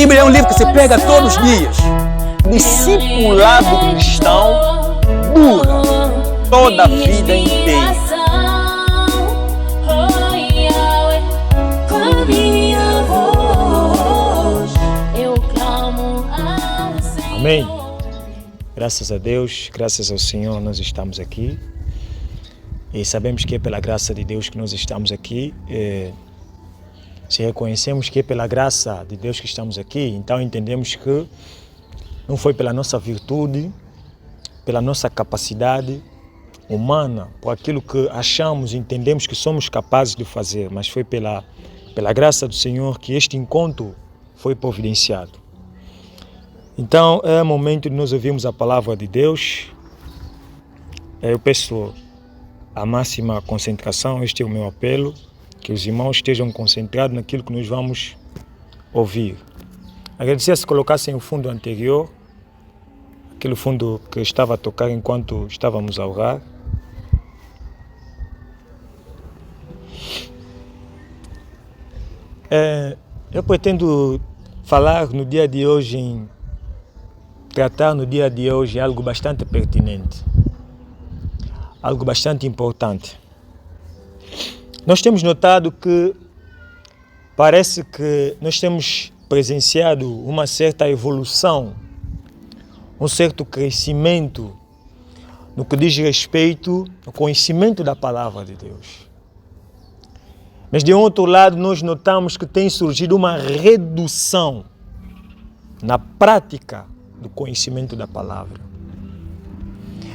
Bíblia é um livro que se prega todos os dias. Discipulado cristão dura toda a vida inteira. Amém. Graças a Deus, graças ao Senhor, nós estamos aqui. E sabemos que é pela graça de Deus que nós estamos aqui. Se reconhecemos que é pela graça de Deus que estamos aqui, então entendemos que não foi pela nossa virtude, pela nossa capacidade humana, por aquilo que achamos e entendemos que somos capazes de fazer, mas foi pela graça do Senhor que este encontro foi providenciado. Então é momento de nós ouvirmos a palavra de Deus. Eu peço a máxima concentração, este é o meu apelo, que os irmãos estejam concentrados naquilo que nós vamos ouvir. Agradecer se colocassem o fundo anterior, aquele fundo que estava a tocar enquanto estávamos a orar. Eu pretendo falar no dia de hoje, tratar no dia de hoje algo bastante pertinente, algo bastante importante. Nós temos notado que parece que nós temos presenciado uma certa evolução, um certo crescimento no que diz respeito ao conhecimento da palavra de Deus. Mas de outro lado nós notamos que tem surgido uma redução na prática do conhecimento da palavra.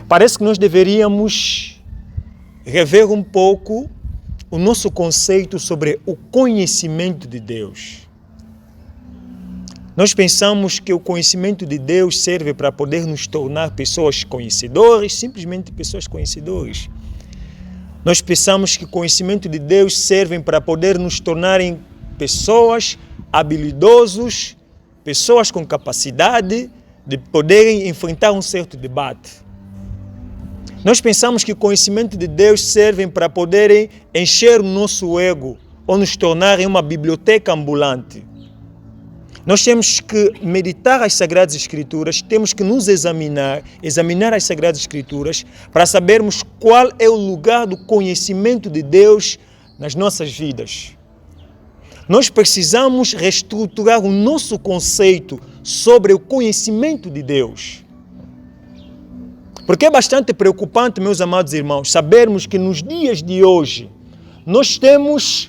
Parece que nós deveríamos rever um pouco o nosso conceito sobre o conhecimento de Deus. Nós pensamos que o conhecimento de Deus serve para poder nos tornar pessoas conhecedoras, simplesmente pessoas conhecedoras. Nós pensamos que o conhecimento de Deus serve para poder nos tornarem pessoas habilidosos, pessoas com capacidade de poderem enfrentar um certo debate. Nós pensamos que o conhecimento de Deus serve para poderem encher o nosso ego ou nos tornarem uma biblioteca ambulante. Nós temos que meditar as Sagradas Escrituras, temos que nos examinar as Sagradas Escrituras para sabermos qual é o lugar do conhecimento de Deus nas nossas vidas. Nós precisamos reestruturar o nosso conceito sobre o conhecimento de Deus. Porque é bastante preocupante, meus amados irmãos, sabermos que nos dias de hoje nós temos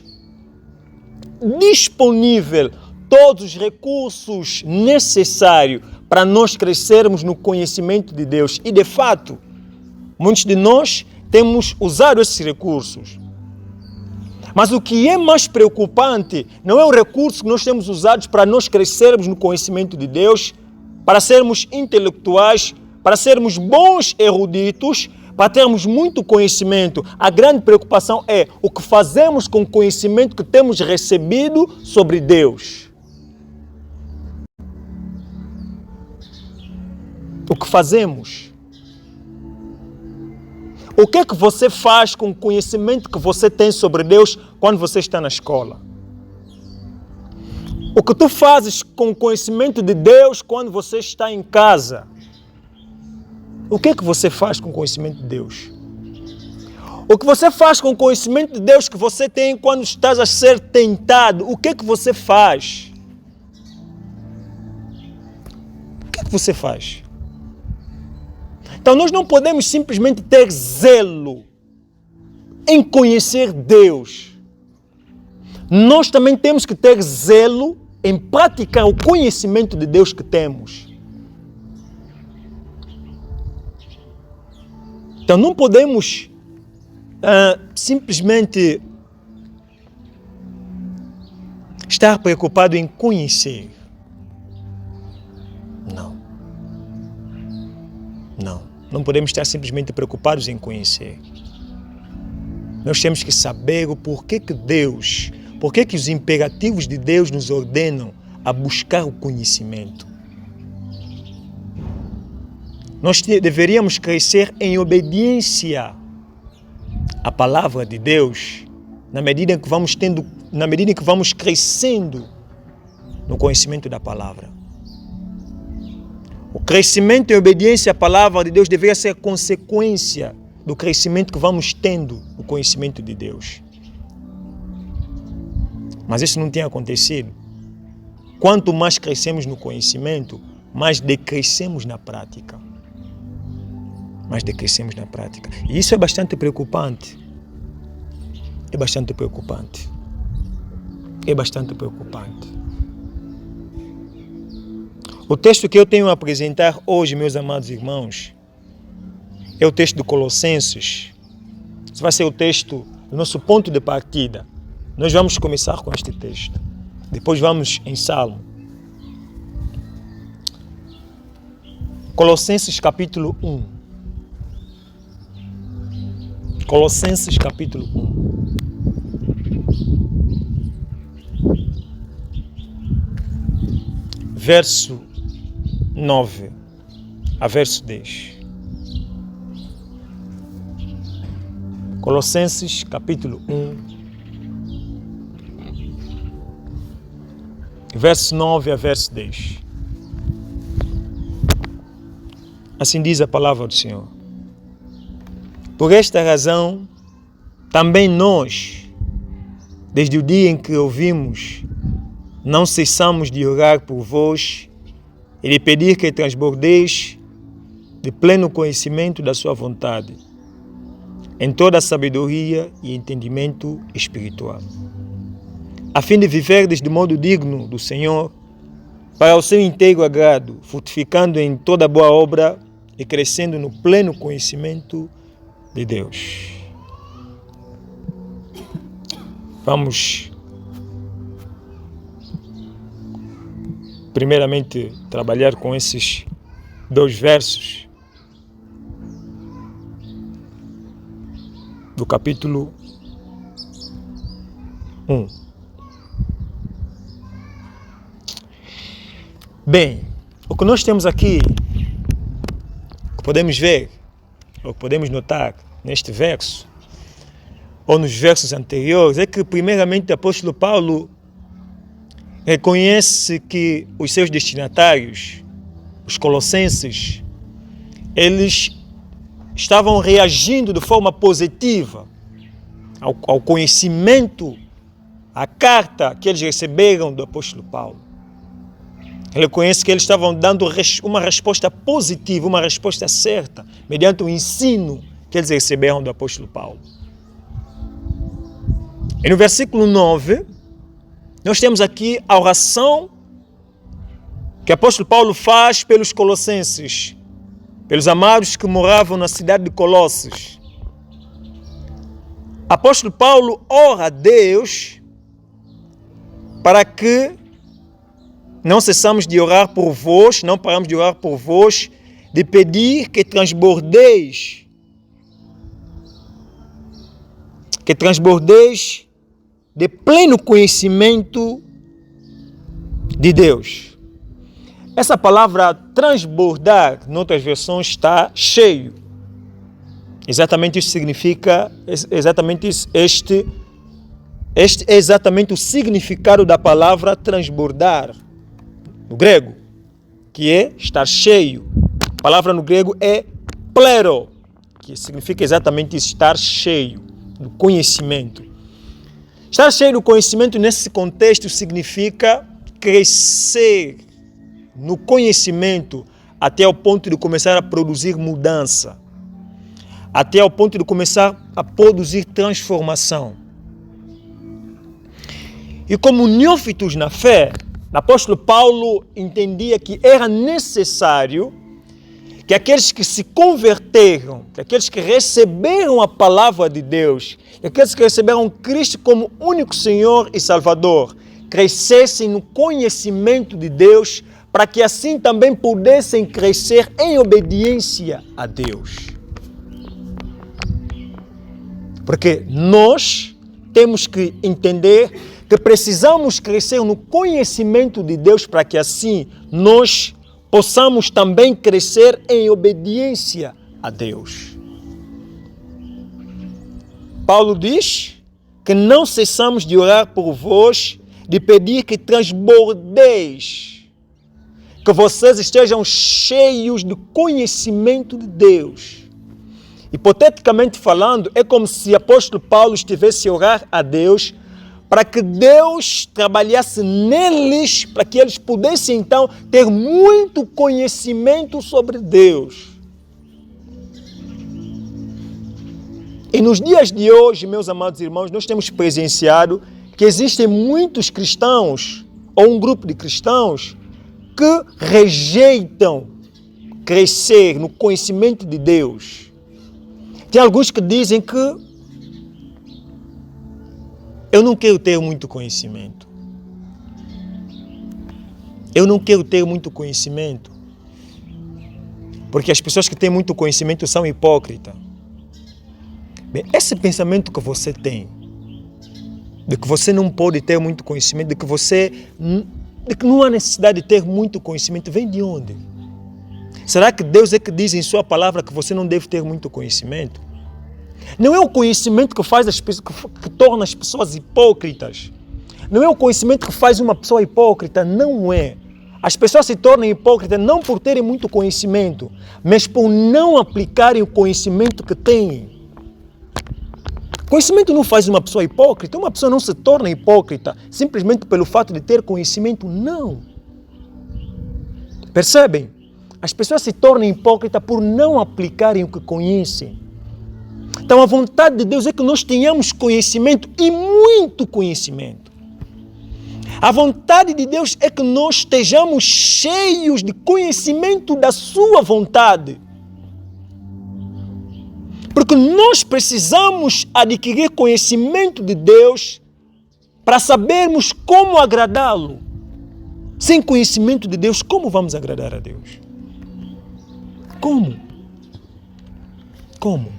disponível todos os recursos necessários para nós crescermos no conhecimento de Deus. E de fato, muitos de nós temos usado esses recursos. Mas o que é mais preocupante não é o recurso que nós temos usado para nós crescermos no conhecimento de Deus, para sermos intelectuais, para sermos bons eruditos, para termos muito conhecimento. A grande preocupação é o que fazemos com o conhecimento que temos recebido sobre Deus. O que fazemos? O que é que você faz com o conhecimento que você tem sobre Deus quando você está na escola? O que tu fazes com o conhecimento de Deus quando você está em casa? O que é que você faz com o conhecimento de Deus? O que você faz com o conhecimento de Deus que você tem quando estás a ser tentado? O que é que você faz? O que é que você faz? Então nós não podemos simplesmente ter zelo em conhecer Deus. Nós também temos que ter zelo em praticar o conhecimento de Deus que temos. Então não podemos simplesmente estar preocupado em conhecer. Não podemos estar simplesmente preocupados em conhecer. Nós temos que saber o porquê que os imperativos de Deus nos ordenam a buscar o conhecimento. Nós deveríamos crescer em obediência à palavra de Deus, na medida em que vamos crescendo no conhecimento da palavra. O crescimento em obediência à palavra de Deus deveria ser consequência do crescimento que vamos tendo no conhecimento de Deus. Mas isso não tem acontecido. Quanto mais crescemos no conhecimento, mais decrescemos na prática. Mais decrescemos na prática. E isso é bastante preocupante. É bastante preocupante. É bastante preocupante. O texto que eu tenho a apresentar hoje, meus amados irmãos, é o texto de Colossenses. Esse vai ser o texto do nosso ponto de partida. Nós vamos começar com este texto. Depois vamos em Salmo. Colossenses capítulo 1. Colossenses capítulo 1. Verso 9 a verso 10. Colossenses capítulo 1, verso 9 a verso 10. Assim diz a palavra do Senhor. Por esta razão, também nós, desde o dia em que ouvimos, não cessamos de orar por vós e de pedir que transbordeis de pleno conhecimento da sua vontade, em toda a sabedoria e entendimento espiritual, a fim de viverdes de modo digno do Senhor, para o seu inteiro agrado, frutificando em toda boa obra e crescendo no pleno conhecimento de Deus. Vamos primeiramente trabalhar com esses dois versos do capítulo 1. Bem, o que nós temos aqui, o que podemos ver, ou podemos notar neste verso, ou nos versos anteriores, é que primeiramente o apóstolo Paulo reconhece que os seus destinatários, os colossenses, eles estavam reagindo de forma positiva ao conhecimento, à carta que eles receberam do apóstolo Paulo. Ele reconhece que eles estavam dando uma resposta positiva, uma resposta certa, mediante o ensino que eles receberam do apóstolo Paulo. E no versículo 9, nós temos aqui a oração que o apóstolo Paulo faz pelos colossenses, pelos amados que moravam na cidade de Colossos. O apóstolo Paulo ora a Deus para que não cessamos de orar por vós, não paramos de orar por vós, de pedir que transbordeis de pleno conhecimento de Deus. Essa palavra transbordar, em outras versões, está cheio. Exatamente isso significa, este é exatamente o significado da palavra transbordar, no grego, que é estar cheio. A palavra no grego é plero, que significa exatamente isso, estar cheio do conhecimento. Estar cheio do conhecimento nesse contexto significa crescer no conhecimento até o ponto de começar a produzir mudança, até o ponto de começar a produzir transformação. E como neófitos na fé, o apóstolo Paulo entendia que era necessário que aqueles que se converteram, que aqueles que receberam a palavra de Deus, que aqueles que receberam Cristo como único Senhor e Salvador, crescessem no conhecimento de Deus, para que assim também pudessem crescer em obediência a Deus. Porque nós temos que entender que precisamos crescer no conhecimento de Deus para que assim nós possamos também crescer em obediência a Deus. Paulo diz que não cessamos de orar por vós de pedir que transbordeis, que vocês estejam cheios de conhecimento de Deus. Hipoteticamente falando, é como se o apóstolo Paulo estivesse a orar a Deus para que Deus trabalhasse neles, para que eles pudessem então ter muito conhecimento sobre Deus. E nos dias de hoje, meus amados irmãos, nós temos presenciado que existem muitos cristãos, ou um grupo de cristãos, que rejeitam crescer no conhecimento de Deus. Tem alguns que dizem que eu não quero ter muito conhecimento. Eu não quero ter muito conhecimento. Porque as pessoas que têm muito conhecimento são hipócritas. Bem, esse pensamento que você tem, de que você não pode ter muito conhecimento, de que não há necessidade de ter muito conhecimento, vem de onde? Será que Deus é que diz em sua palavra que você não deve ter muito conhecimento? Não é o conhecimento que faz que torna as pessoas hipócritas. Não é o conhecimento que faz uma pessoa hipócrita, não é. As pessoas se tornam hipócritas não por terem muito conhecimento, mas por não aplicarem o conhecimento que têm. Conhecimento não faz uma pessoa hipócrita, uma pessoa não se torna hipócrita simplesmente pelo fato de ter conhecimento, não. Percebem? As pessoas se tornam hipócritas por não aplicarem o que conhecem. Então a vontade de Deus é que nós tenhamos conhecimento e muito conhecimento. A vontade de Deus é que nós estejamos cheios de conhecimento da sua vontade. Porque nós precisamos adquirir conhecimento de Deus para sabermos como agradá-lo. Sem conhecimento de Deus, como vamos agradar a Deus? Como? Como?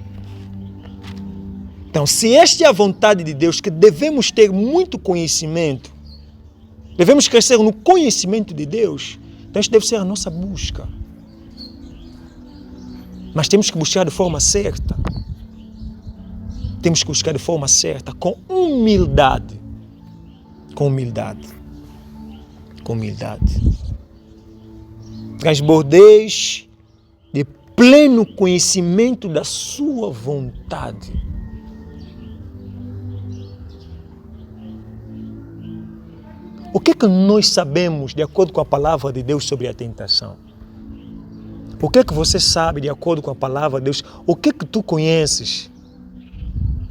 Então, se esta é a vontade de Deus, que devemos ter muito conhecimento, devemos crescer no conhecimento de Deus, então esta deve ser a nossa busca. Mas temos que buscar de forma certa. Temos que buscar de forma certa, com humildade. Com humildade. Com humildade. Transbordeis de pleno conhecimento da sua vontade. O que é que nós sabemos, de acordo com a palavra de Deus, sobre a tentação? O que é que você sabe, de acordo com a palavra de Deus? O que é que tu conheces,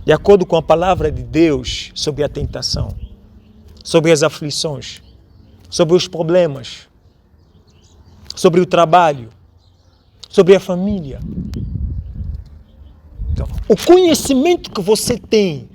de acordo com a palavra de Deus, sobre a tentação? Sobre as aflições? Sobre os problemas? Sobre o trabalho? Sobre a família? Então, o conhecimento que você tem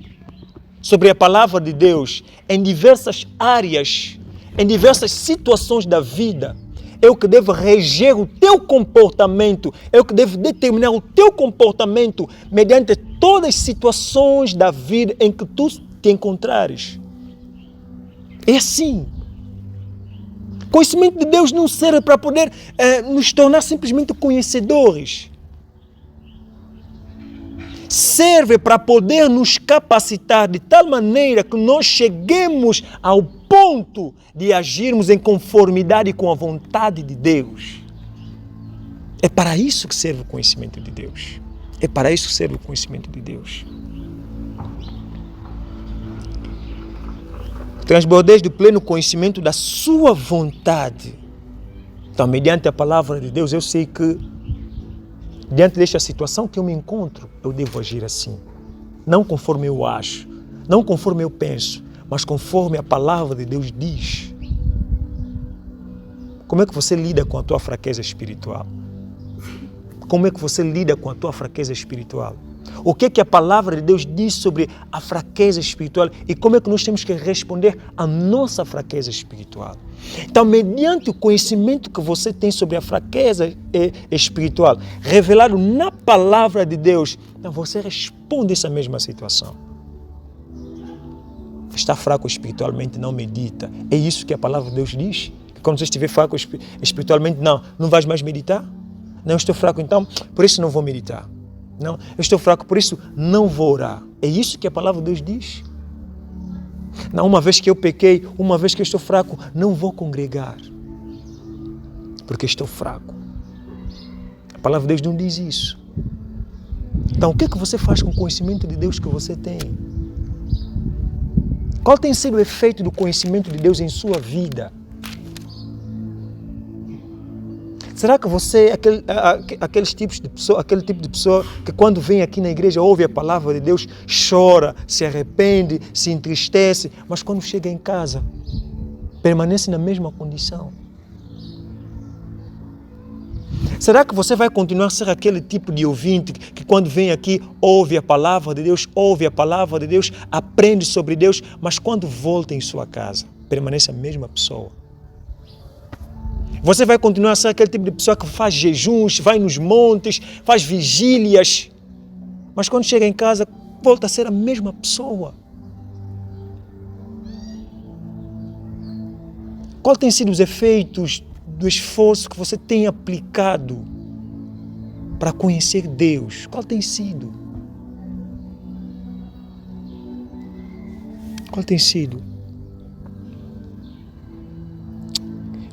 sobre a palavra de Deus em diversas áreas, em diversas situações da vida, é o que deve reger o teu comportamento, é o que deve determinar o teu comportamento mediante todas as situações da vida em que tu te encontrares. É assim. Conhecimento de Deus não serve para poder nos tornar simplesmente conhecedores. Serve para poder nos capacitar de tal maneira que nós cheguemos ao ponto de agirmos em conformidade com a vontade de Deus. É para isso que serve o conhecimento de Deus. É para isso que serve o conhecimento de Deus. Transbordeis do pleno conhecimento da sua vontade. Então, mediante a palavra de Deus, eu sei que diante desta situação que eu me encontro, eu devo agir assim. Não conforme eu acho, não conforme eu penso, mas conforme a palavra de Deus diz. Como é que você lida com a tua fraqueza espiritual? Como é que você lida com a tua fraqueza espiritual? O que é que a palavra de Deus diz sobre a fraqueza espiritual e como é que nós temos que responder à nossa fraqueza espiritual? Então, mediante o conhecimento que você tem sobre a fraqueza espiritual, revelado na palavra de Deus, então você responde essa mesma situação. Está fraco espiritualmente, não medita. É isso que a palavra de Deus diz? Que quando você estiver fraco espiritualmente, não vais mais meditar? Não, eu estou fraco então, por isso não vou meditar. Não, eu estou fraco, por isso não vou orar. É isso que a palavra de Deus diz. Não, uma vez que eu pequei, uma vez que eu estou fraco, não vou congregar. Porque estou fraco. A palavra de Deus não diz isso. Então, o que é que você faz com o conhecimento de Deus que você tem? Qual tem sido o efeito do conhecimento de Deus em sua vida? Será que você é aquele tipo de pessoa que quando vem aqui na igreja ouve a palavra de Deus, chora, se arrepende, se entristece, mas quando chega em casa, permanece na mesma condição? Será que você vai continuar a ser aquele tipo de ouvinte que quando vem aqui ouve a palavra de Deus, aprende sobre Deus, mas quando volta em sua casa, permanece a mesma pessoa? Você vai continuar a ser aquele tipo de pessoa que faz jejuns, vai nos montes, faz vigílias, mas quando chega em casa, volta a ser a mesma pessoa? Qual tem sido os efeitos do esforço que você tem aplicado para conhecer Deus? Qual tem sido? Qual tem sido?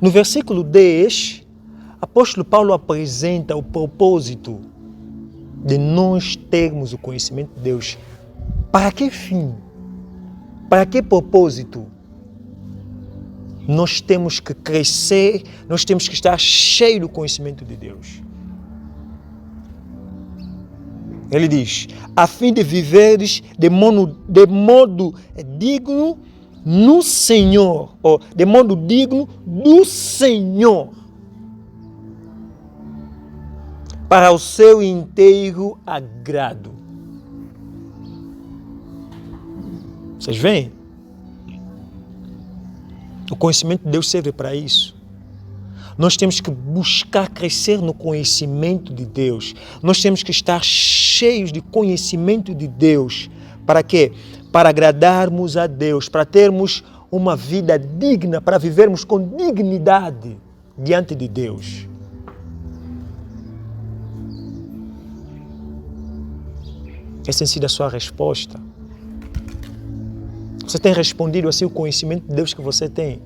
No versículo 10, apóstolo Paulo apresenta o propósito de nós termos o conhecimento de Deus. Para que fim? Para que propósito? Nós temos que crescer, nós temos que estar cheios do conhecimento de Deus. Ele diz, a fim de viveres de modo digno no Senhor, ou de modo digno do Senhor, para o seu inteiro agrado. Vocês veem? O conhecimento de Deus serve para isso. Nós temos que buscar crescer no conhecimento de Deus. Nós temos que estar cheios de conhecimento de Deus. Para quê? Para agradarmos a Deus, para termos uma vida digna, para vivermos com dignidade diante de Deus. Essa tem sido a sua resposta. Você tem respondido assim o conhecimento de Deus que você tem?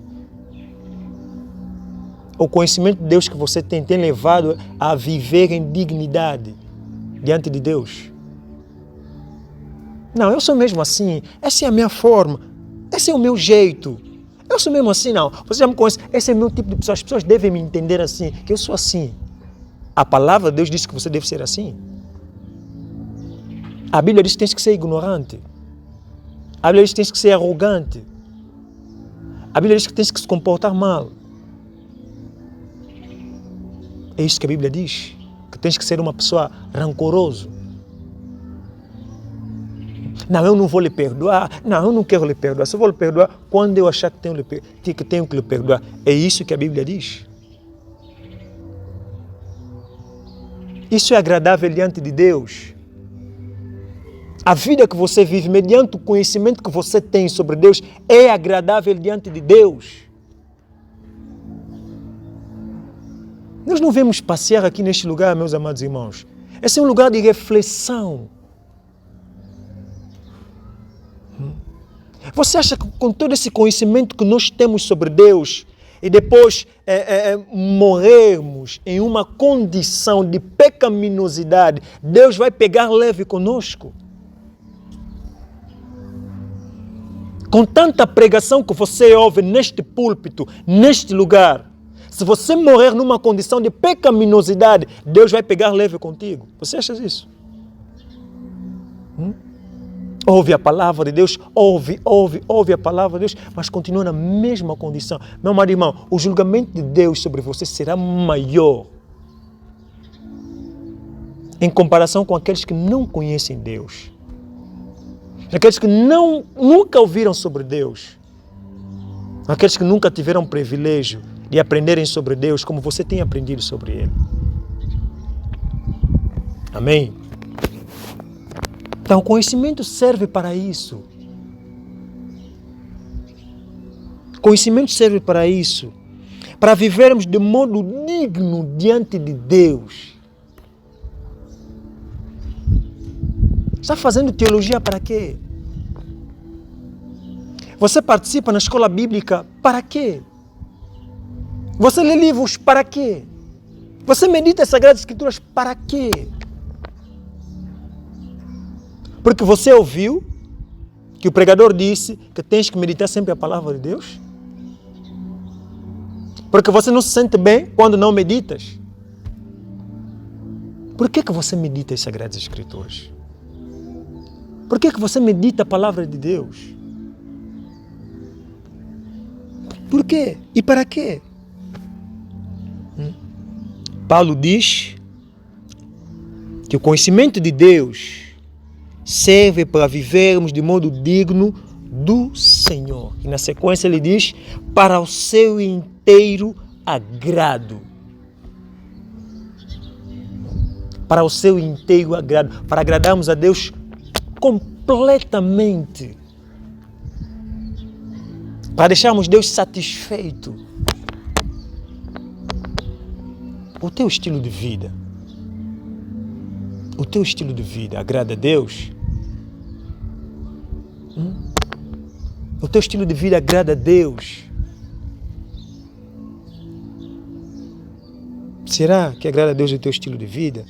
O conhecimento de Deus que você tem levado a viver em dignidade diante de Deus? Não, eu sou mesmo assim, essa é a minha forma, esse é o meu jeito. Eu sou mesmo assim, não. Você já me conhece, esse é o meu tipo de pessoa. As pessoas devem me entender assim, que eu sou assim. A palavra de Deus diz que você deve ser assim. A Bíblia diz que tens que ser ignorante. A Bíblia diz que tens que ser arrogante. A Bíblia diz que tens que se comportar mal. É isso que a Bíblia diz. Que tens que ser uma pessoa rancorosa. Não, eu não vou lhe perdoar. Não, eu não quero lhe perdoar. Só vou lhe perdoar quando eu achar que tenho que lhe perdoar. É isso que a Bíblia diz. Isso é agradável diante de Deus. A vida que você vive, mediante o conhecimento que você tem sobre Deus, é agradável diante de Deus. Nós não vemos passear aqui neste lugar, meus amados irmãos. Esse é um lugar de reflexão. Você acha que com todo esse conhecimento que nós temos sobre Deus, e depois morrermos em uma condição de pecaminosidade, Deus vai pegar leve conosco? Com tanta pregação que você ouve neste púlpito, neste lugar, se você morrer numa condição de pecaminosidade, Deus vai pegar leve contigo. Você acha isso? Ouve a palavra de Deus, ouve a palavra de Deus, mas continua na mesma condição. Meu amado irmão, o julgamento de Deus sobre você será maior em comparação com aqueles que não conhecem Deus. Aqueles que nunca ouviram sobre Deus. Aqueles que nunca tiveram o privilégio de aprenderem sobre Deus como você tem aprendido sobre Ele. Amém? Então, o conhecimento serve para isso. Conhecimento serve para isso. Para vivermos de modo digno diante de Deus. Está fazendo teologia para quê? Você participa na escola bíblica para quê? Você lê livros para quê? Você medita as Sagradas Escrituras para quê? Porque você ouviu que o pregador disse que tens que meditar sempre a palavra de Deus? Porque você não se sente bem quando não meditas? Por que você medita as Sagradas Escrituras? Por que você medita a palavra de Deus? Por quê? E para quê? Paulo diz que o conhecimento de Deus serve para vivermos de modo digno do Senhor. E na sequência ele diz, para o seu inteiro agrado. Para o seu inteiro agrado. Para agradarmos a Deus completamente. Para deixarmos Deus satisfeito. O teu estilo de vida. O teu estilo de vida agrada a Deus? O teu estilo de vida agrada a Deus? Será que agrada a Deus o teu estilo de vida?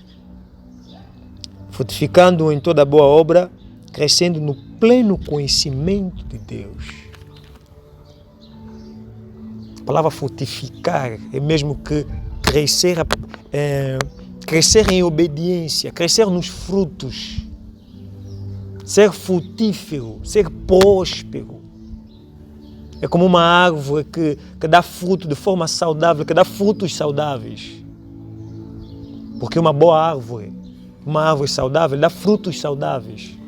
Frutificando em toda boa obra, crescendo no pleno conhecimento de Deus. A palavra frutificar é mesmo que crescer em obediência, crescer nos frutos, ser frutífero, ser próspero. É como uma árvore que dá fruto de forma saudável, que dá frutos saudáveis. Porque uma boa árvore, uma árvore saudável, dá frutos saudáveis.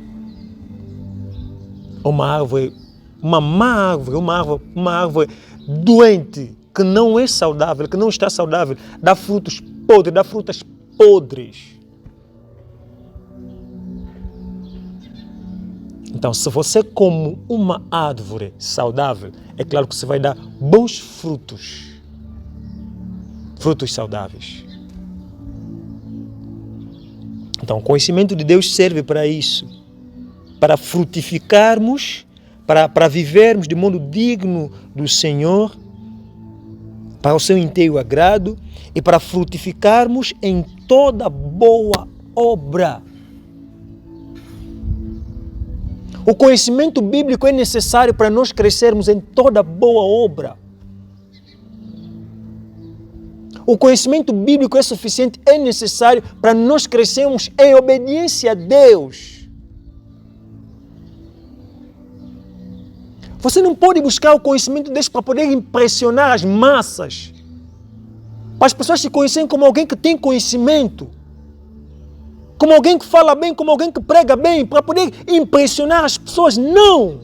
Uma má árvore, uma árvore doente, que não é saudável, que não está saudável, dá frutos podres, dá frutas podres. Então, se você como uma árvore saudável, é claro que você vai dar bons frutos. Frutos saudáveis. Então, o conhecimento de Deus serve para isso. Para frutificarmos, para vivermos de modo digno do Senhor, para o seu inteiro agrado e para frutificarmos em toda boa obra. O conhecimento bíblico é necessário para nós crescermos em toda boa obra. O conhecimento bíblico é suficiente, é necessário para nós crescermos em obediência a Deus. Você não pode buscar o conhecimento de Deus para poder impressionar as massas. Para as pessoas se conhecerem como alguém que tem conhecimento. Como alguém que fala bem, como alguém que prega bem, para poder impressionar as pessoas. Não!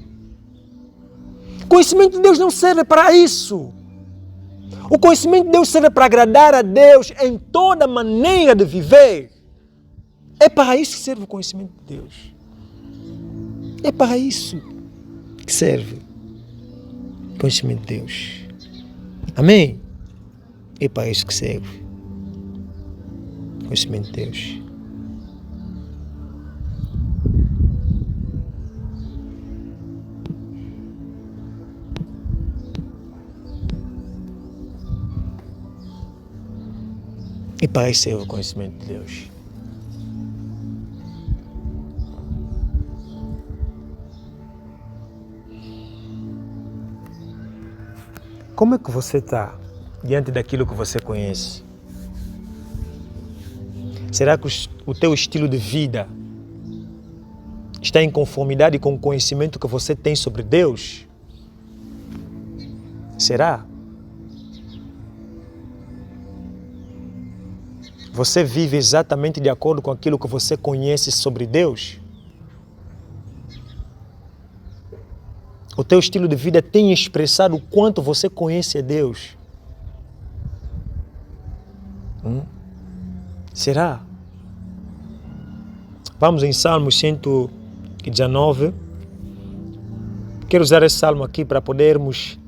O conhecimento de Deus não serve para isso. O conhecimento de Deus serve para agradar a Deus em toda maneira de viver. É para isso que serve o conhecimento de Deus. É para isso que serve o conhecimento de Deus. Amém? É para isso que serve o conhecimento de Deus. E para isso serve o conhecimento de Deus. Como é que você está diante daquilo que você conhece? Será que o teu estilo de vida está em conformidade com o conhecimento que você tem sobre Deus? Será? Você vive exatamente de acordo com aquilo que você conhece sobre Deus? O teu estilo de vida tem expressado o quanto você conhece a Deus? Será? Vamos em Salmo 119. Quero usar esse salmo aqui para podermos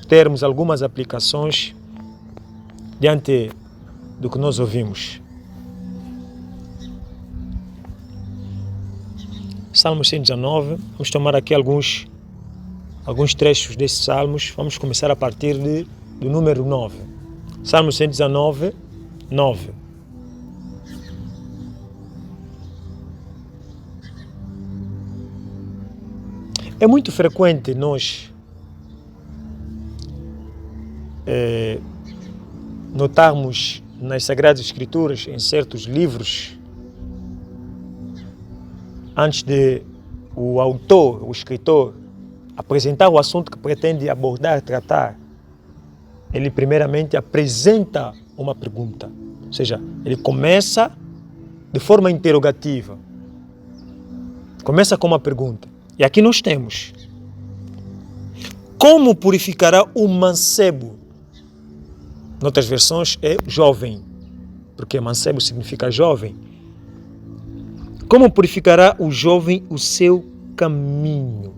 termos algumas aplicações diante do que nós ouvimos. Salmo 119. Vamos tomar aqui alguns trechos desses salmos. Vamos começar a partir do número 9. Salmo 119, 9. É muito frequente nós notarmos nas Sagradas Escrituras, em certos livros, antes de o autor, o escritor, apresentar o assunto que pretende abordar, tratar, ele primeiramente apresenta uma pergunta. Ou seja, ele começa de forma interrogativa. Começa com uma pergunta. E aqui nós temos: como purificará o mancebo? Noutras versões é jovem, porque mancebo significa jovem. Como purificará o jovem o seu caminho?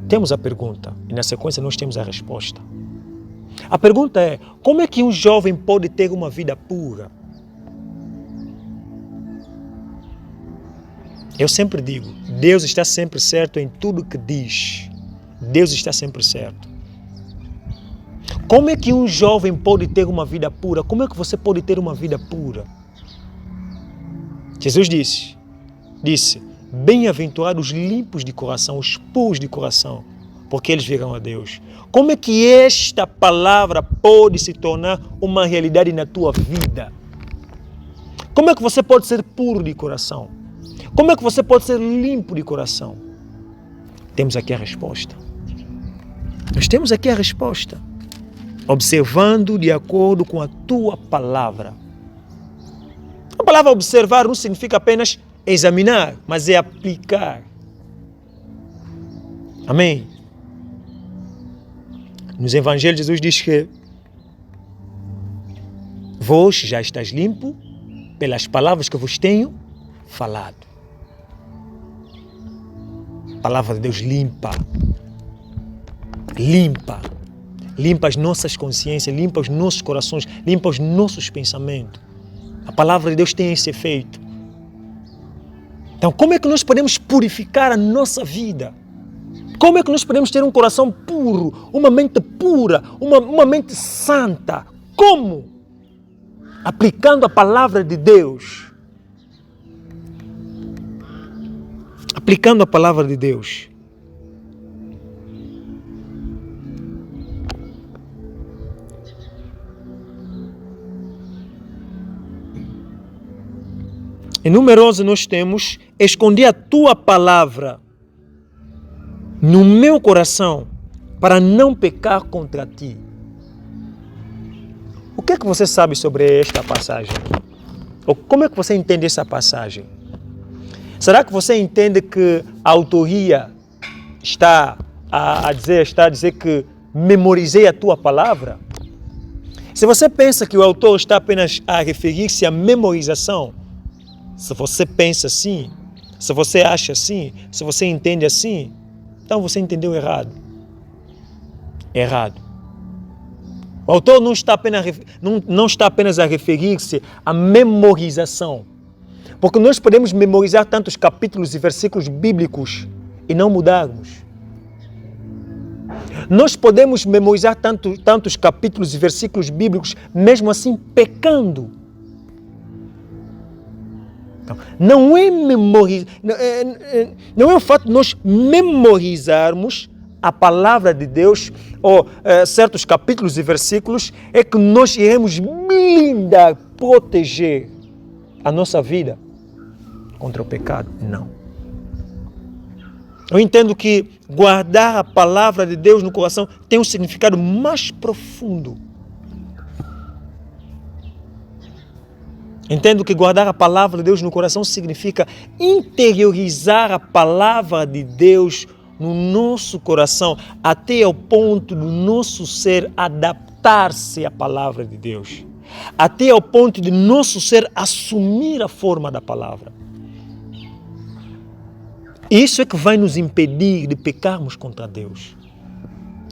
Temos a pergunta e na sequência nós temos a resposta. A pergunta é: como é que um jovem pode ter uma vida pura? Eu sempre digo, Deus está sempre certo em tudo que diz. Deus está sempre certo. Como é que um jovem pode ter uma vida pura? Como é que você pode ter uma vida pura? Jesus disse, bem-aventurados os limpos de coração, os puros de coração, porque eles verão a Deus. Como é que esta palavra pode se tornar uma realidade na tua vida? Como é que você pode ser puro de coração? Como é que você pode ser limpo de coração? Temos aqui a resposta. Nós temos aqui a resposta. Observando de acordo com a tua palavra. A palavra observar não significa apenas examinar, mas é aplicar. Amém? Nos evangelhos Jesus diz que vós já estáis limpo pelas palavras que vos tenho falado. A palavra de Deus limpa. Limpa as nossas consciências, limpa os nossos corações, limpa os nossos pensamentos. A palavra de Deus tem esse efeito. Então, como é que nós podemos purificar a nossa vida? Como é que nós podemos ter um coração puro, uma mente pura, uma mente santa? Como? Aplicando a palavra de Deus. Aplicando a palavra de Deus. Em número 11 nós temos: escondi a tua palavra no meu coração para não pecar contra ti. O que é que você sabe sobre esta passagem? Ou como é que você entende essa passagem? Será que você entende que a autoria está a dizer que memorizei a tua palavra? Se você pensa que o autor está apenas a referir-se à memorização, se você pensa assim, se você acha assim, se você entende assim, então você entendeu errado. Errado. O autor não está apenas a referir-se à memorização. Porque nós podemos memorizar tantos capítulos e versículos bíblicos e não mudarmos. Nós podemos memorizar tantos capítulos e versículos bíblicos, mesmo assim pecando. Não é o fato de nós memorizarmos a palavra de Deus ou certos capítulos e versículos é que nós iremos blindar, proteger a nossa vida contra o pecado. Não. Eu entendo que guardar a palavra de Deus no coração tem um significado mais profundo. Entendo que guardar a palavra de Deus no coração significa interiorizar a palavra de Deus no nosso coração até ao ponto do nosso ser adaptar-se à palavra de Deus. Até ao ponto de nosso ser assumir a forma da palavra. Isso é que vai nos impedir de pecarmos contra Deus.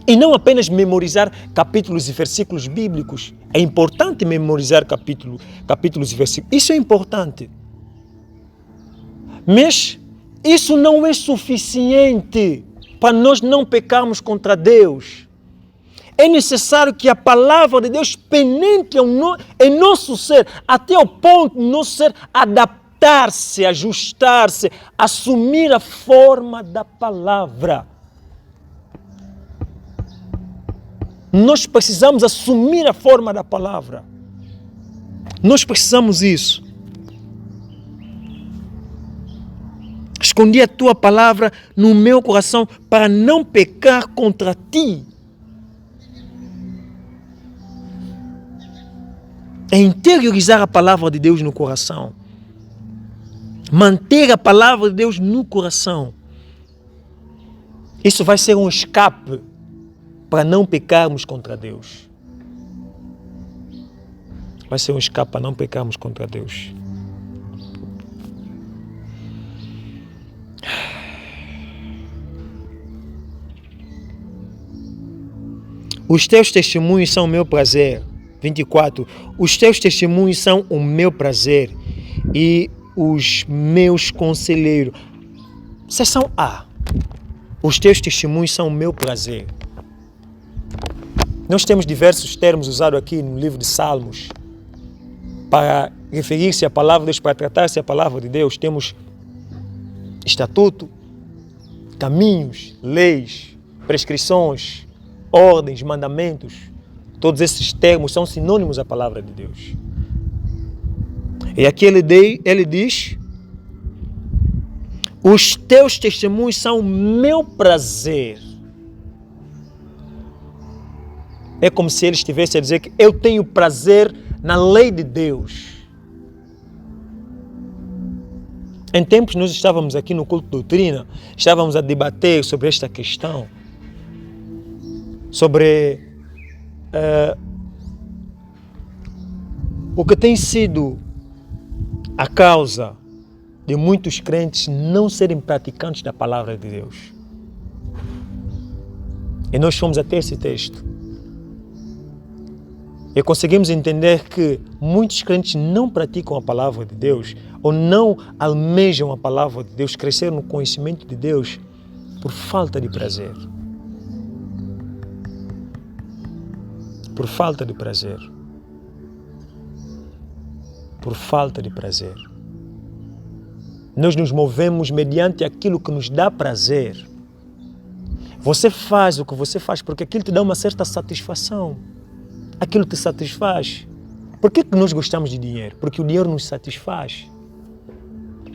E não apenas memorizar capítulos e versículos bíblicos. É importante memorizar capítulos e versículos. Isso é importante. Mas isso não é suficiente para nós não pecarmos contra Deus. É necessário que a palavra de Deus penetre em nosso ser, até o ponto de nosso ser adaptar-se, ajustar-se, assumir a forma da palavra. Nós precisamos assumir a forma da palavra. Nós precisamos disso. Escondi a tua palavra no meu coração para não pecar contra ti. É interiorizar a palavra de Deus no coração. Manter a palavra de Deus no coração. Isso vai ser um escape para não pecarmos contra Deus. Vai ser um escape para não pecarmos contra Deus. Os teus testemunhos são o meu prazer. 24. Os teus testemunhos são o meu prazer e os meus conselheiros. Seção A. Os teus testemunhos são o meu prazer. Nós temos diversos termos usados aqui no livro de Salmos para referir-se à palavra de Deus, para tratar-se a palavra de Deus. Temos estatuto, caminhos, leis, prescrições, ordens, mandamentos. Todos esses termos são sinônimos à palavra de Deus. E aqui ele diz: os teus testemunhos são o meu prazer. É como se ele estivesse a dizer que eu tenho prazer na lei de Deus. Em tempos nós estávamos aqui no culto de doutrina, estávamos a debater sobre esta questão, sobre o que tem sido a causa de muitos crentes não serem praticantes da palavra de Deus. E nós fomos até esse texto. E conseguimos entender que muitos crentes não praticam a palavra de Deus ou não almejam a palavra de Deus, crescer no conhecimento de Deus por falta de prazer. Por falta de prazer. Por falta de prazer. Nós nos movemos mediante aquilo que nos dá prazer. Você faz o que você faz porque aquilo te dá uma certa satisfação. Aquilo te satisfaz. Por que nós gostamos de dinheiro? Porque o dinheiro nos satisfaz.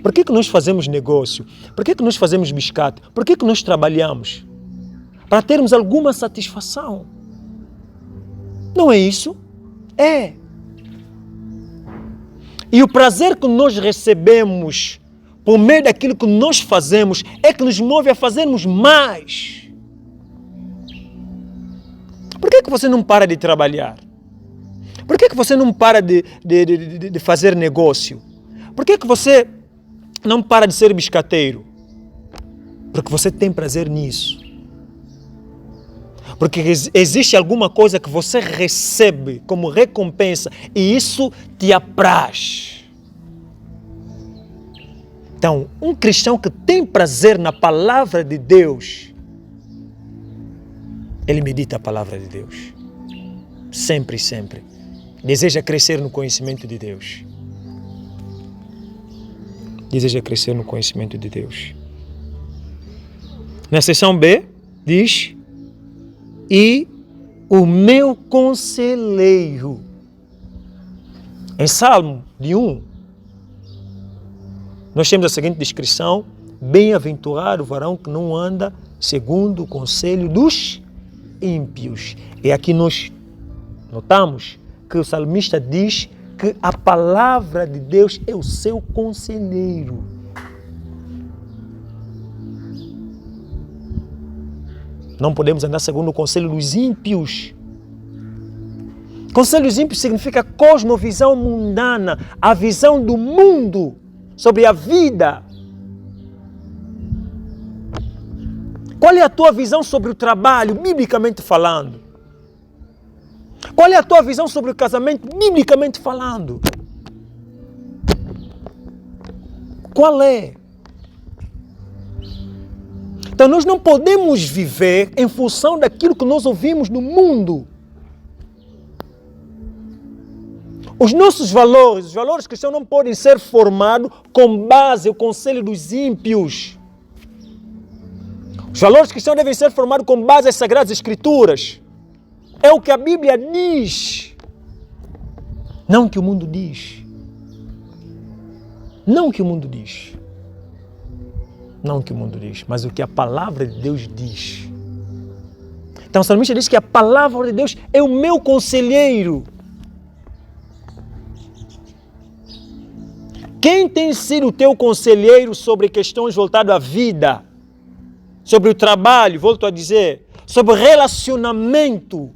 Por que nós fazemos negócio? Por que nós fazemos biscate? Por que nós trabalhamos? Para termos alguma satisfação. Não é isso? É. E o prazer que nós recebemos por meio daquilo que nós fazemos é que nos move a fazermos mais. Por que você não para de trabalhar? Por que você não para de fazer negócio? Por que você não para de ser biscateiro? Porque você tem prazer nisso. Porque existe alguma coisa que você recebe como recompensa e isso te apraz. Então, um cristão que tem prazer na palavra de Deus, ele medita a palavra de Deus. Sempre, sempre. Deseja crescer no conhecimento de Deus. Deseja crescer no conhecimento de Deus. Na seção B, diz: e o meu conselheiro. Em Salmo de 1, nós temos a seguinte descrição: bem-aventurado o varão que não anda segundo o conselho dos ímpios. E aqui nós notamos que o salmista diz que a palavra de Deus é o seu conselheiro. Não podemos andar segundo o conselho dos ímpios. Conselho dos ímpios significa cosmovisão mundana, a visão do mundo sobre a vida. Qual é a tua visão sobre o trabalho, biblicamente falando? Qual é a tua visão sobre o casamento, biblicamente falando? Qual é? Então nós não podemos viver em função daquilo que nós ouvimos no mundo. Os nossos valores, os valores cristãos não podem ser formados com base no conselho dos ímpios. Os valores cristãos devem ser formados com base nas Sagradas Escrituras. É o que a Bíblia diz. Não o que o mundo diz. Não o que o mundo diz. Não o que o mundo diz, mas o que a palavra de Deus diz. Então o salmista diz que a palavra de Deus é o meu conselheiro. Quem tem sido o teu conselheiro sobre questões voltadas à vida? Sobre o trabalho, volto a dizer, sobre relacionamento?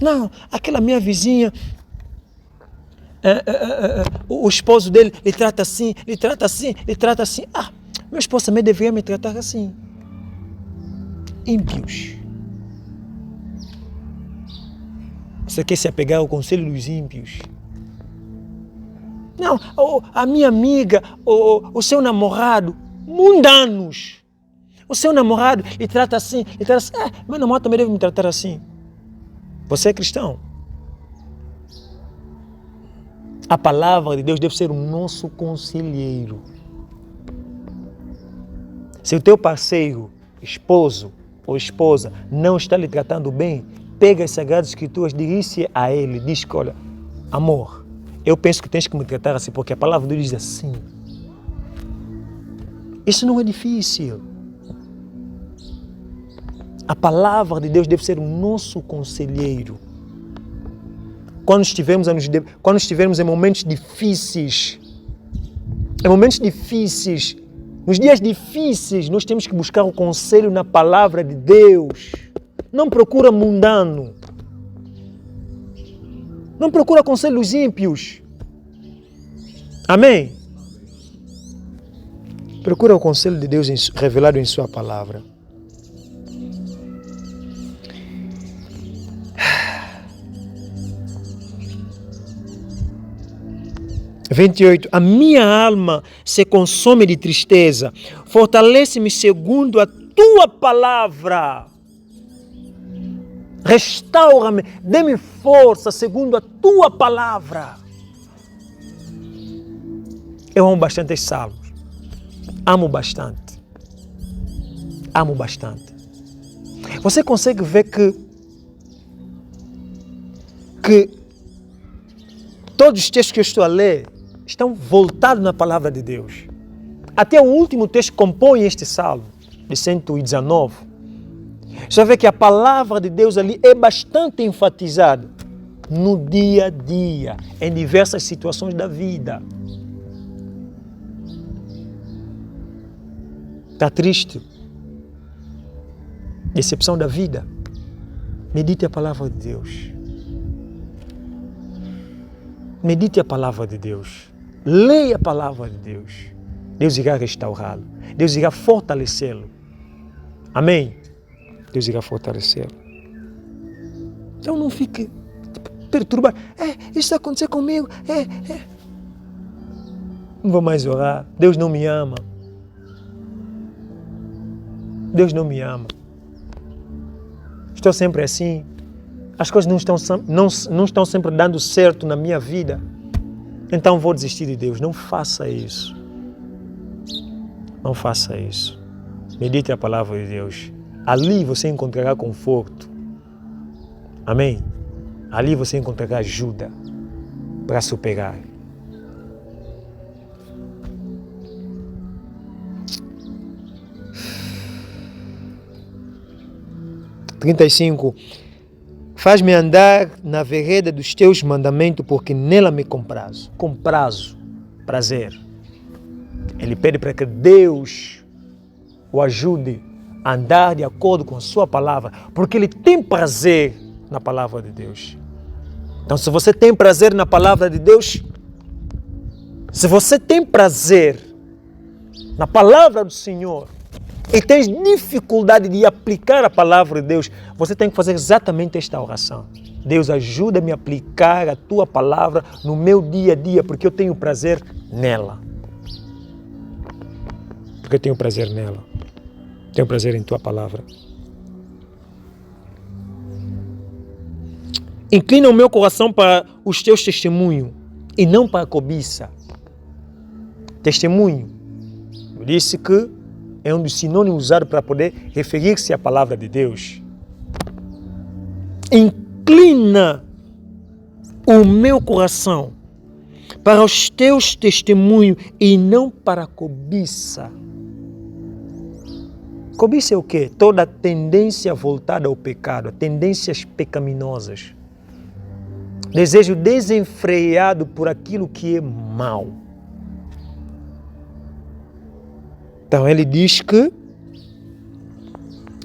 Não, aquela minha vizinha, o esposo dele lhe trata assim, lhe trata assim, lhe trata assim. Ah, meu esposo também deveria me tratar assim. Ímpios. Você quer se apegar ao conselho dos ímpios? Não, a minha amiga, o seu namorado, mundanos. O seu namorado lhe trata assim, lhe trata assim. Meu namorado também deve me tratar assim. Você é cristão. A palavra de Deus deve ser o nosso conselheiro. Se o teu parceiro, esposo ou esposa, não está lhe tratando bem, pega as Sagradas Escrituras, dirige-se a ele, diz que, olha, amor, eu penso que tens que me tratar assim, porque a palavra de Deus diz assim. Isso não é difícil. A palavra de Deus deve ser o nosso conselheiro. Quando estivermos em momentos difíceis, nos dias difíceis, nós temos que buscar o conselho na palavra de Deus. Não procura mundano. Não procura conselhos ímpios. Amém? Procura o conselho de Deus revelado em sua palavra. (28) A minha alma se consome de tristeza. Fortalece-me segundo a tua palavra. Restaura-me, dê-me força segundo a tua palavra. Eu amo bastante esses salmos. Amo bastante. Amo bastante. Você consegue ver que todos os textos que eu estou a ler estão voltados na palavra de Deus. Até o último texto que compõe este salmo, de 119. Você vê que a palavra de Deus ali é bastante enfatizada no dia a dia, em diversas situações da vida. Está triste? Decepção da vida? Medite a palavra de Deus. Medite a palavra de Deus. Leia a palavra de Deus. Deus irá restaurá-lo. Deus irá fortalecê-lo. Amém? Deus irá fortalecê-lo. Então não fique perturbado. Isso aconteceu comigo. Não vou mais orar. Deus não me ama. Deus não me ama. Estou sempre assim. As coisas não estão sempre dando certo na minha vida. Então vou desistir de Deus. Não faça isso. Não faça isso. Medite a palavra de Deus. Ali você encontrará conforto. Amém? Ali você encontrará ajuda para superar. (35) Faz-me andar na vereda dos teus mandamentos, porque nela me comprazo. Prazer. Ele pede para que Deus o ajude a andar de acordo com a sua palavra, porque ele tem prazer na palavra de Deus. Então, se você tem prazer na palavra de Deus, se você tem prazer na palavra do Senhor, e tens dificuldade de aplicar a palavra de Deus, você tem que fazer exatamente esta oração. Deus, ajuda-me a aplicar a tua palavra no meu dia a dia, porque eu tenho prazer nela. Porque eu tenho prazer nela. Tenho prazer em tua palavra. Inclina o meu coração para os teus testemunhos e não para a cobiça. Testemunho. Eu disse que é um dos sinônimos usados para poder referir-se à palavra de Deus. Inclina o meu coração para os teus testemunhos e não para a cobiça. Cobiça é o quê? Toda tendência voltada ao pecado, tendências pecaminosas. Desejo desenfreado por aquilo que é mal. Então ele diz que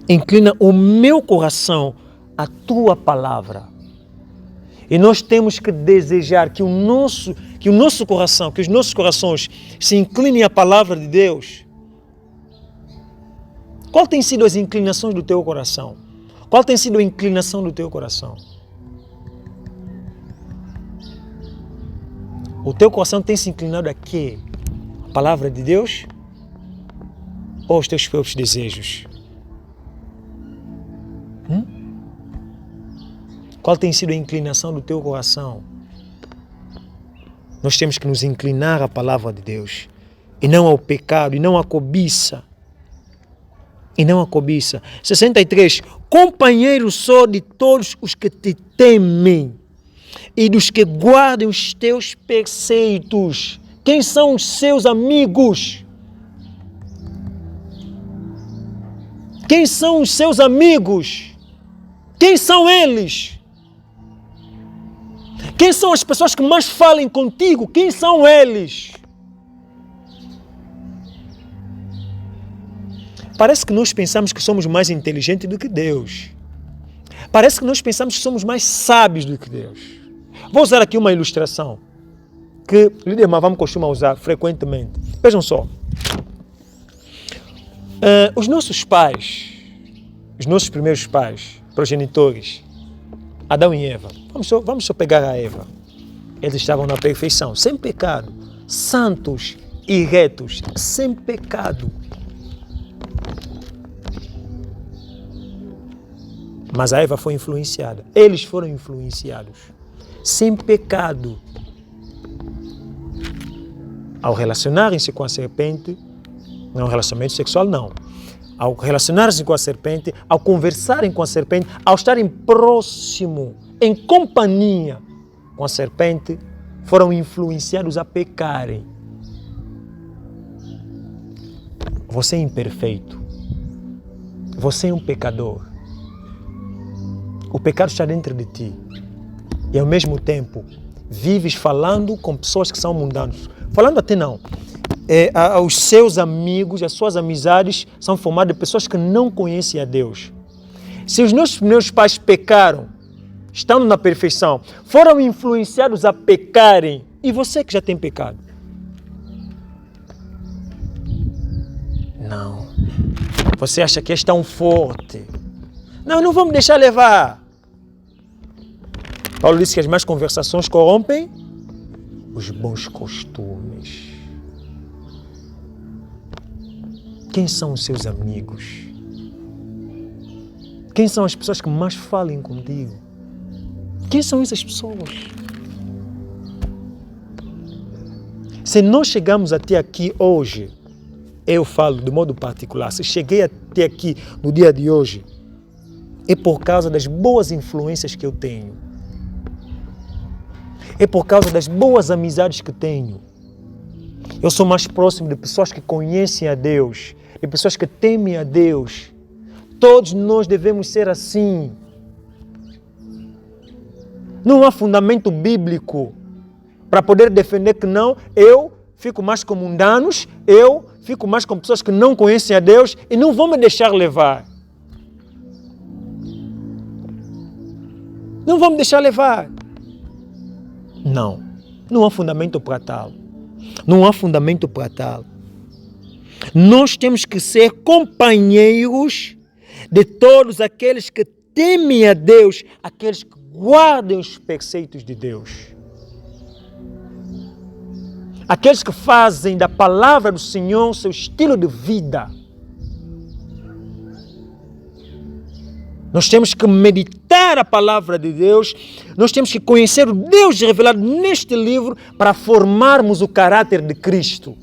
inclina o meu coração à tua palavra. E nós temos que desejar que os nossos corações se inclinem à palavra de Deus. Qual tem sido as inclinações do teu coração? Qual tem sido a inclinação do teu coração? O teu coração tem se inclinado a quê? A palavra de Deus? Ou os teus próprios desejos? Qual tem sido a inclinação do teu coração? Nós temos que nos inclinar à palavra de Deus. E não ao pecado, e não à cobiça. E não à cobiça. 63. Companheiro sou de todos os que te temem e dos que guardem os teus preceitos. Quem são os seus amigos? Quem são os seus amigos? Quem são eles? Quem são as pessoas que mais falam contigo? Quem são eles? Parece que nós pensamos que somos mais inteligentes do que Deus. Parece que nós pensamos que somos mais sábios do que Deus. Vou usar aqui uma ilustração que o líder Mavam costuma usar frequentemente. Vejam só. Os nossos pais, os nossos primeiros pais, progenitores, Adão e Eva, vamos só pegar a Eva. Eles estavam na perfeição, sem pecado, santos e retos, sem pecado. Mas a Eva foi influenciada, eles foram influenciados, sem pecado. Ao relacionarem-se com a serpente, não relacionamento sexual não, ao relacionarem-se com a serpente, ao conversarem com a serpente, ao estarem próximo, em companhia com a serpente, foram influenciados a pecarem. Você é imperfeito, você é um pecador. O pecado está dentro de ti e ao mesmo tempo vives falando com pessoas que são mundanos. Falando até não. Os seus amigos, as suas amizades são formadas de pessoas que não conhecem a Deus. Se os meus pais pecaram, estando na perfeição, foram influenciados a pecarem, e você que já tem pecado? Não. Você acha que és tão forte? Não vamos deixar levar. Paulo disse que as más conversações corrompem os bons costumes. Quem são os seus amigos? Quem são as pessoas que mais falam contigo? Quem são essas pessoas? Se nós chegamos até aqui hoje, eu falo de modo particular, se cheguei até aqui no dia de hoje, é por causa das boas influências que eu tenho. É por causa das boas amizades que tenho. Eu sou mais próximo de pessoas que conhecem a Deus, de pessoas que temem a Deus. Todos nós devemos ser assim. Não há fundamento bíblico para poder defender que não, eu fico mais com mundanos, eu fico mais com pessoas que não conhecem a Deus e não vou me deixar levar. Não vou me deixar levar. Não há fundamento para tal. Não há fundamento para tal. Nós temos que ser companheiros de todos aqueles que temem a Deus, aqueles que guardem os preceitos de Deus. Aqueles que fazem da palavra do Senhor seu estilo de vida. Nós temos que meditar a palavra de Deus, nós temos que conhecer o Deus revelado neste livro para formarmos o caráter de Cristo.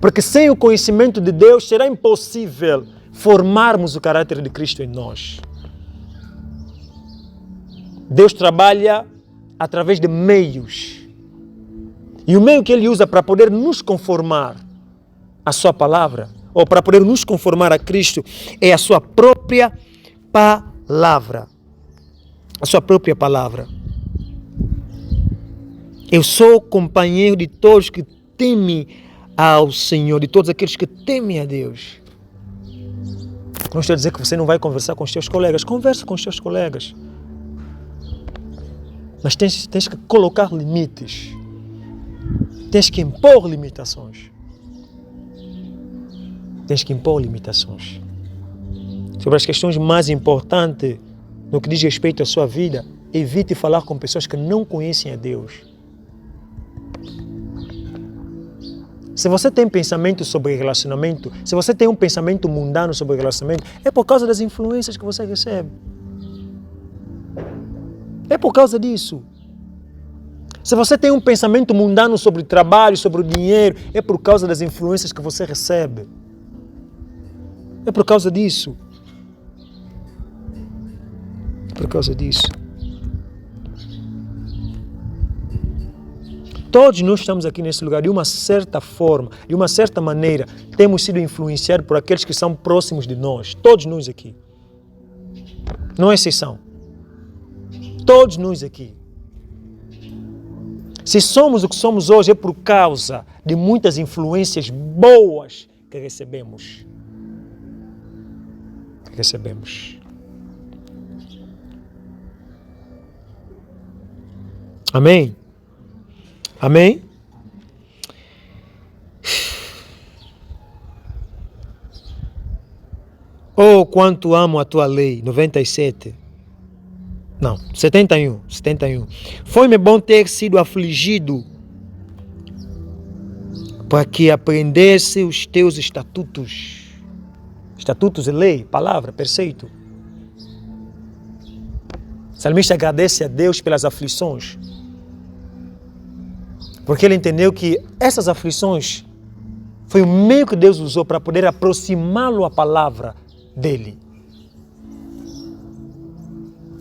Porque sem o conhecimento de Deus será impossível formarmos o caráter de Cristo em nós. Deus trabalha através de meios. E o meio que Ele usa para poder nos conformar à Sua palavra, ou para poder nos conformar a Cristo, é a Sua própria palavra. A Sua própria palavra. Eu sou companheiro de todos que temem ao Senhor, de todos aqueles que temem a Deus. Não estou a dizer que você não vai conversar com os teus colegas. Conversa com os teus colegas. Mas tens que colocar limites. Tens que impor limitações. Tens que impor limitações. Sobre as questões mais importantes no que diz respeito à sua vida, evite falar com pessoas que não conhecem a Deus. Se você tem pensamento sobre relacionamento, se você tem um pensamento mundano sobre relacionamento, é por causa das influências que você recebe. É por causa disso. Se você tem um pensamento mundano sobre o trabalho, sobre o dinheiro, é por causa das influências que você recebe. É por causa disso. É por causa disso. Todos nós estamos aqui nesse lugar de uma certa forma, de uma certa maneira, temos sido influenciados por aqueles que são próximos de nós. Todos nós aqui. Não é exceção. Todos nós aqui. Se somos o que somos hoje é por causa de muitas influências boas que recebemos. Amém? Amém? Oh, quanto amo a tua lei. 97. Não, 71. Foi-me bom ter sido afligido para que aprendesse os teus estatutos. Estatutos e lei, palavra, preceito. O salmista agradece a Deus pelas aflições. Porque ele entendeu que essas aflições foi o meio que Deus usou para poder aproximá-lo à palavra dele.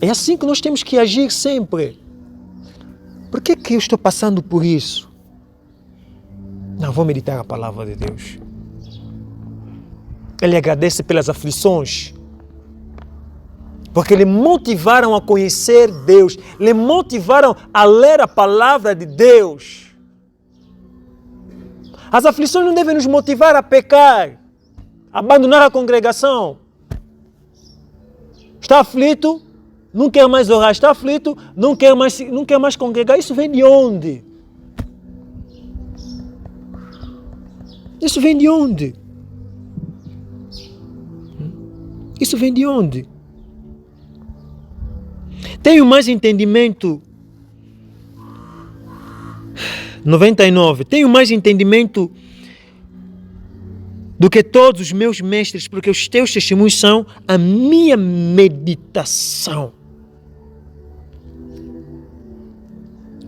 É assim que nós temos que agir sempre. Por que eu estou passando por isso? Não, vou meditar a palavra de Deus. Ele agradece pelas aflições. Porque lhe motivaram a conhecer Deus. Lhe motivaram a ler a palavra de Deus. As aflições não devem nos motivar a pecar, a abandonar a congregação. Está aflito? Não quer mais orar, está aflito, não quer mais congregar. Isso vem de onde? Isso vem de onde? Isso vem de onde? Tenho mais entendimento. 99. Tenho mais entendimento do que todos os meus mestres, porque os teus testemunhos são a minha meditação.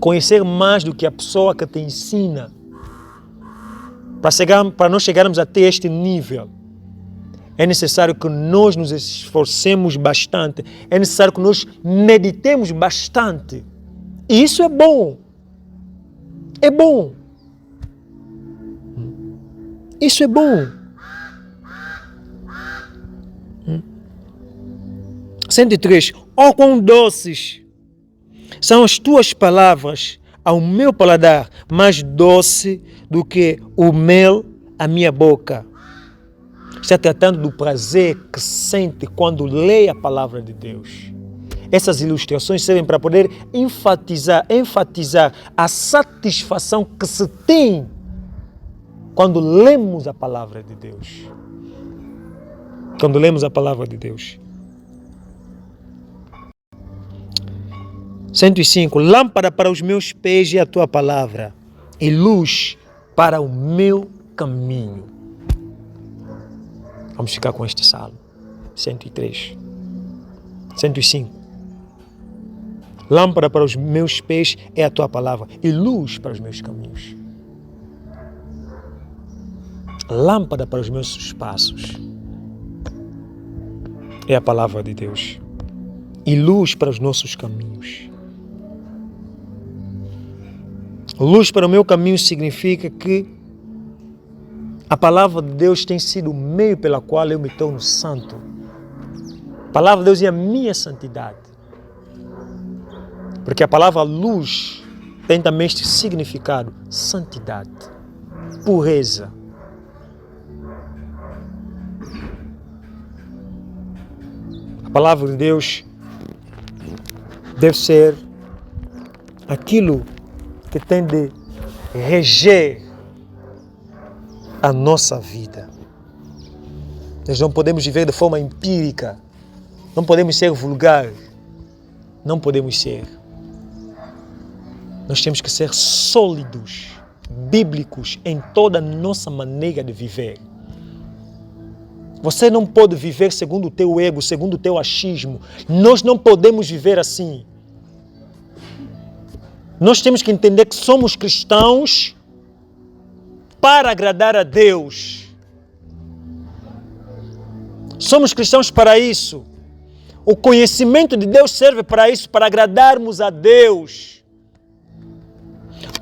Conhecer mais do que a pessoa que te ensina. Para nós chegarmos até este nível, é necessário que nós nos esforcemos bastante. É necessário que nós meditemos bastante. E isso é bom. É bom. Isso é bom. 103. Oh, quão doces são as tuas palavras ao meu paladar, mais doce do que o mel à minha boca. Está tratando do prazer que sente quando lê a palavra de Deus. Essas ilustrações servem para poder enfatizar a satisfação que se tem quando lemos a palavra de Deus. Quando lemos a palavra de Deus. 105. Lâmpada para os meus pés é a tua palavra, e luz para o meu caminho. Vamos ficar com este salmo. 103. 105. Lâmpada para os meus pés é a tua palavra, e luz para os meus caminhos. Lâmpada para os meus passos é a palavra de Deus, e luz para os nossos caminhos. Luz para o meu caminho significa que a palavra de Deus tem sido o meio pela qual eu me torno santo. A palavra de Deus é a minha santidade. Porque a palavra luz tem também este significado: santidade, pureza. A palavra de Deus deve ser aquilo que tem de reger a nossa vida. Nós não podemos viver de forma empírica, não podemos ser vulgar, não podemos ser. Nós temos que ser sólidos, bíblicos em toda a nossa maneira de viver. Você não pode viver segundo o teu ego, segundo o teu achismo. Nós não podemos viver assim. Nós temos que entender que somos cristãos para agradar a Deus. Somos cristãos para isso. O conhecimento de Deus serve para isso, para agradarmos a Deus.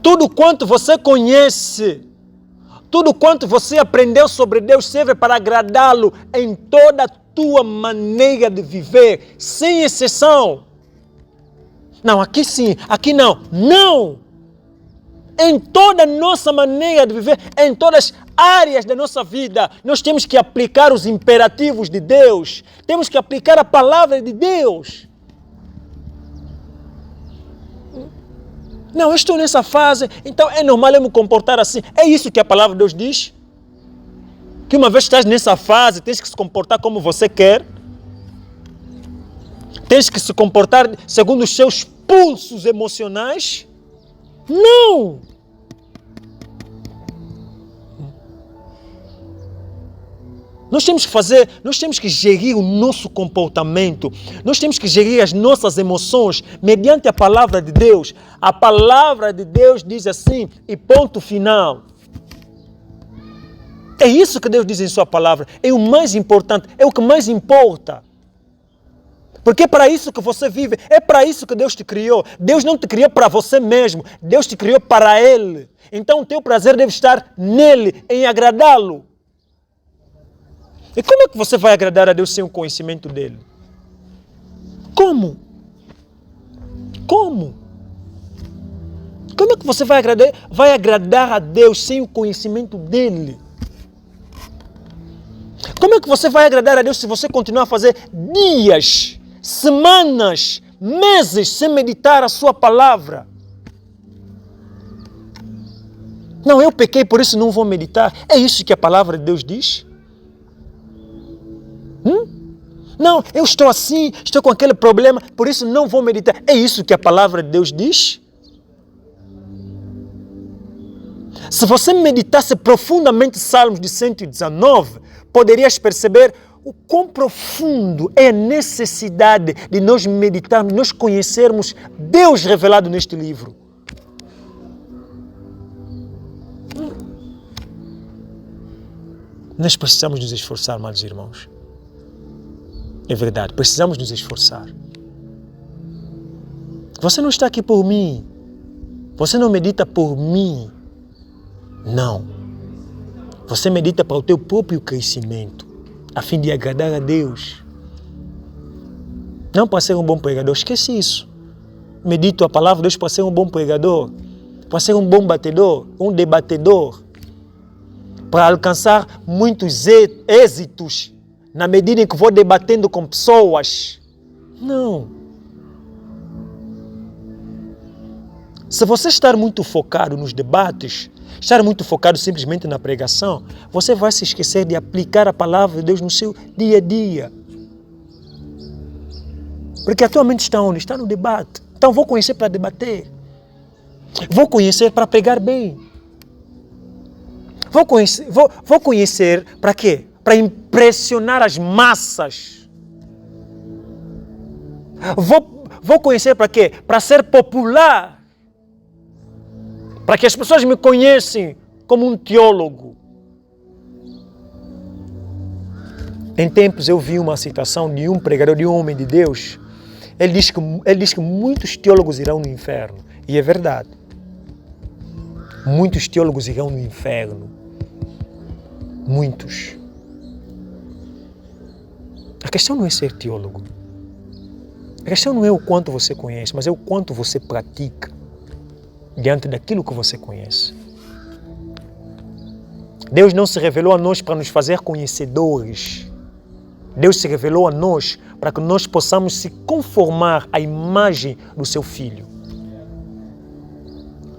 Tudo quanto você conhece, tudo quanto você aprendeu sobre Deus serve para agradá-lo em toda a tua maneira de viver, sem exceção. Não, aqui sim, aqui não. Não! Em toda a nossa maneira de viver, em todas as áreas da nossa vida, nós temos que aplicar os imperativos de Deus. Temos que aplicar a palavra de Deus. Não, eu estou nessa fase, então é normal eu me comportar assim. É isso que a palavra de Deus diz? Que uma vez que estás nessa fase, tens que se comportar como você quer. Tens que se comportar segundo os seus pulsos emocionais? Não! Nós temos que gerir o nosso comportamento, nós temos que gerir as nossas emoções mediante a palavra de Deus. A palavra de Deus diz assim, e ponto final. É isso que Deus diz em sua palavra, é o mais importante, é o que mais importa. Porque é para isso que você vive, é para isso que Deus te criou. Deus não te criou para você mesmo, Deus te criou para Ele. Então o teu prazer deve estar nele, em agradá-lo. E como é que você vai agradar a Deus sem o conhecimento dele? Como? Como? Como é que você vai agradar a Deus sem o conhecimento dele? Como é que você vai agradar a Deus se você continuar a fazer dias, semanas, meses sem meditar a sua palavra? Não, eu pequei, por isso não vou meditar. É isso que a palavra de Deus diz? Não, eu estou assim, estou com aquele problema, por isso não vou meditar. É isso que a palavra de Deus diz? Se você meditasse profundamente Salmos de 119, poderias perceber o quão profundo é a necessidade de nós meditarmos, nós conhecermos Deus revelado neste livro. Nós precisamos nos esforçar, amados irmãos. É verdade, precisamos nos esforçar. Você não está aqui por mim. Você não medita por mim. Não. Você medita para o teu próprio crescimento, a fim de agradar a Deus. Não para ser um bom pregador, esquece isso. Medito a palavra de Deus para ser um bom pregador, para ser um bom batedor, um debatedor, para alcançar muitos êxitos na medida em que vou debatendo com pessoas. Não. Se você estar muito focado nos debates, estar muito focado simplesmente na pregação, você vai se esquecer de aplicar a palavra de Deus no seu dia a dia. Porque a tua mente está onde? Está no debate. Então vou conhecer para debater. Vou conhecer para pregar bem. Vou conhecer para quê? Para impressionar as massas. Vou conhecer para quê? Para ser popular. Para que as pessoas me conheçam como um teólogo. Em tempos eu vi uma citação de um pregador, de um homem de Deus. Ele diz que muitos teólogos irão no inferno. E é verdade. Muitos teólogos irão no inferno. Muitos. A questão não é ser teólogo. A questão não é o quanto você conhece, mas é o quanto você pratica diante daquilo que você conhece. Deus não se revelou a nós para nos fazer conhecedores. Deus se revelou a nós para que nós possamos se conformar à imagem do seu Filho.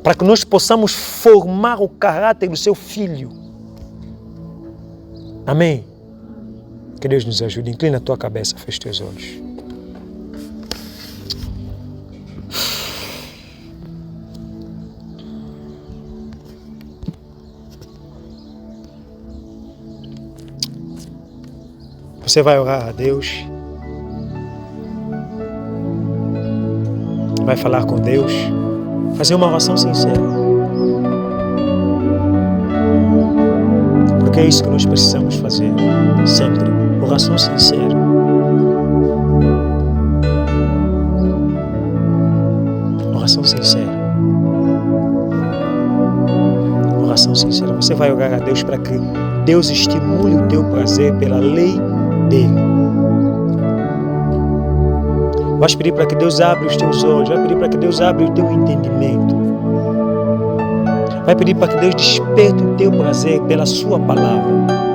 Para que nós possamos formar o caráter do seu Filho. Amém? Que Deus nos ajude. Inclina a tua cabeça, fecha teus olhos. Você vai orar a Deus. Vai falar com Deus. Fazer uma oração sincera. Porque é isso que nós precisamos fazer. Sempre. Oração sincera. Oração sincera. Oração sincera. Você vai orar a Deus para que Deus estimule o teu prazer pela lei dele. Vais pedir para que Deus abra os teus olhos. Vai pedir para que Deus abra o teu entendimento. Vai pedir para que Deus desperte o teu prazer pela sua palavra.